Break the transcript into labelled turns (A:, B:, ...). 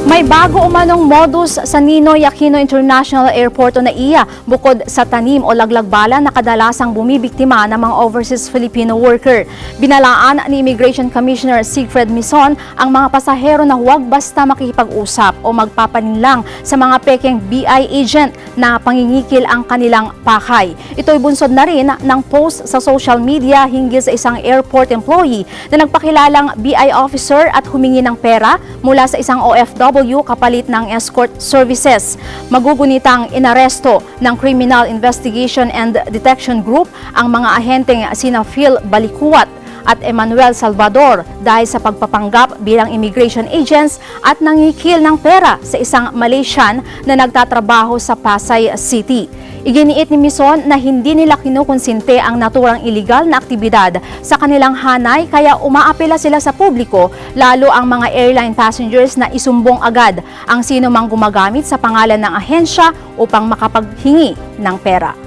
A: May bago umanong modus sa Ninoy Aquino International Airport o NAIA bukod sa tanim o laglag bala na kadalasang bumibiktima ng mga overseas Filipino worker. Binalaan ni Immigration Commissioner Siegfried Mison ang mga pasahero na huwag basta makikipag-usap o magpapaninlang sa mga pekeng BI agent na pangingikil ang kanilang pakay. Ito'y bunsod na rin ng post sa social media hinggil sa isang airport employee na nagpakilalang BI officer at humingi ng pera mula sa isang OFW kapalit ng escort services. Magugunitang inaresto ng Criminal Investigation and Detection Group ang mga ahenteng sina Phil Balikuat at Emmanuel Salvador dahil sa pagpapanggap bilang immigration agents at nangikil ng pera sa isang Malaysian na nagtatrabaho sa Pasay City. Iginiit ni Mison na hindi nila kinukonsinte ang naturang iligal na aktibidad sa kanilang hanay kaya umaapela sila sa publiko, lalo ang mga airline passengers na isumbong agad ang sino mang gumagamit sa pangalan ng ahensya upang makapaghingi ng pera.